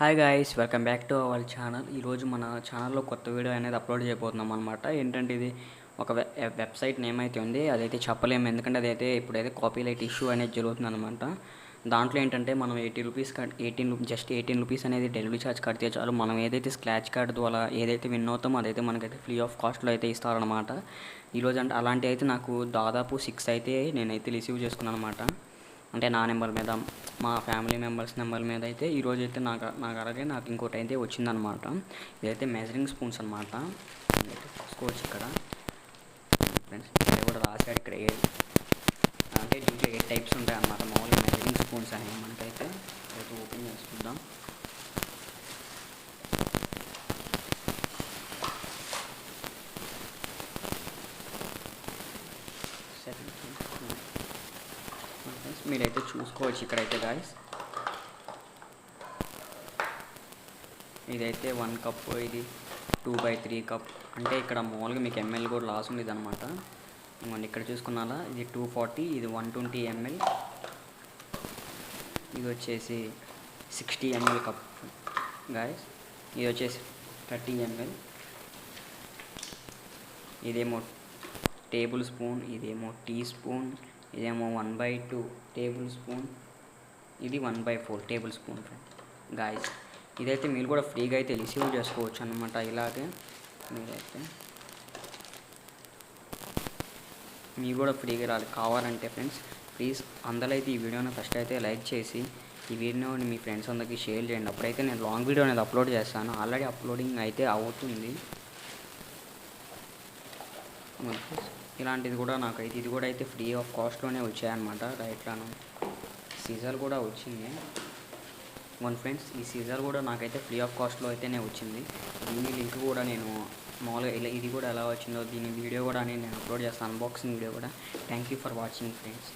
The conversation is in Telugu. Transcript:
Hi guys, welcome back to our channel. ఈరోజు మన ఛానల్లో కొత్త వీడియో అనేది అప్లోడ్ చేయబోతున్నాం అనమాట. ఏంటంటే ఇది ఒక వెబ్సైట్ నేమ్ అయితే ఉంది. అదైతే చెప్పలేము, ఎందుకంటే అదైతే ఇప్పుడైతే కాపీరైట్ ఇష్యూ అనేది జరుగుతుంది అనమాట. దాంట్లో ఏంటంటే మనం 80 రూపీస్ జస్ట్ 18 రూపీస్ అనేది డెలివరీ ఛార్జ్ కడితే చాలు. మనం ఏదైతే స్క్రాచ్ కార్డ్ ద్వారా ఏదైతే విన్ అవుతామో అదైతే మనకైతే ఫ్రీ ఆఫ్ కాస్ట్లో అయితే ఇస్తారనమాట. ఈరోజు అంటే అలాంటి అయితే నాకు దాదాపు 6 అయితే నేనైతే రిసీవ్ చేసుకున్నాను అనమాట. అంటే నా నెంబర్ మీద, మా ఫ్యామిలీ మెంబర్స్ నెంబర్ మీద అయితే ఈరోజు అయితే నాకు అలాగే నాకు ఇంకోటి అయితే వచ్చిందనమాట. ఇదైతే మెజరింగ్ స్పూన్స్ అనమాట. చూసుకోవచ్చు ఇక్కడ ఫ్రెండ్స్, ఇక్కడ కూడా రాశాడు ఇక్కడ అంటే దీంట్లో 8 టైప్స్ ఉంటాయి అన్నమాట. మామూలుగా మెజరింగ్ స్పూన్స్ అనేవి మనకైతే ఓపెన్ చేసుకుందాం. మీరైతే చూసుకోవచ్చు ఇక్కడైతే గాయస్. ఇదైతే 1 కప్, ఇది 2/3 కప్. అంటే ఇక్కడ మామూలుగా మీకు ఎంఎల్ కూడా లాస్ ఉండేది అనమాట. ఇంకొండి ఇక్కడ చూసుకున్నారా, ఇది 240, ఇది 120 ఎంఎల్, ఇది వచ్చేసి 60 ఎంఎల్ కప్ గాయస్. ఇది వచ్చేసి 30 ఎంఎల్. ఇదేమో టేబుల్ స్పూన్, ఇదేమో టీ స్పూన్, ఇదేమో 1/2 టేబుల్ స్పూన్, ఇది 1/4 టేబుల్ స్పూన్ గాయస్. ఇదైతే మీరు కూడా ఫ్రీగా అయితే రిసీవ్ చేసుకోవచ్చు అనమాట. ఇలాగే మీరు కూడా ఫ్రీగా కావాలంటే ఫ్రెండ్స్, ప్లీజ్ అందరూ అయితే ఈ వీడియోని ఫస్ట్ అయితే లైక్ చేసి ఈ వీడియోని మీ ఫ్రెండ్స్ అందరికీ షేర్ చేయండి. అప్పుడైతే నేను లాంగ్ వీడియో అనేది అప్లోడ్ చేస్తాను. ఆల్రెడీ అప్లోడింగ్ అయితే అవుతుంది. ఇలాంటిది కూడా నాకైతే ఇది కూడా అయితే ఫ్రీ ఆఫ్ కాస్ట్లోనే వచ్చాయన్నమాట. రైట్లాను సీజర్ కూడా వచ్చింది. ఫ్రెండ్స్, ఈ సీజర్ కూడా నాకైతే ఫ్రీ ఆఫ్ కాస్ట్లో అయితేనే వచ్చింది. దీని లింక్ కూడా నేను మామూలుగా ఇది కూడా ఎలా వచ్చిందో దీని వీడియో కూడా నేను అప్లోడ్ చేస్తాను, అన్బాక్సింగ్ వీడియో కూడా. Thank you for watching friends.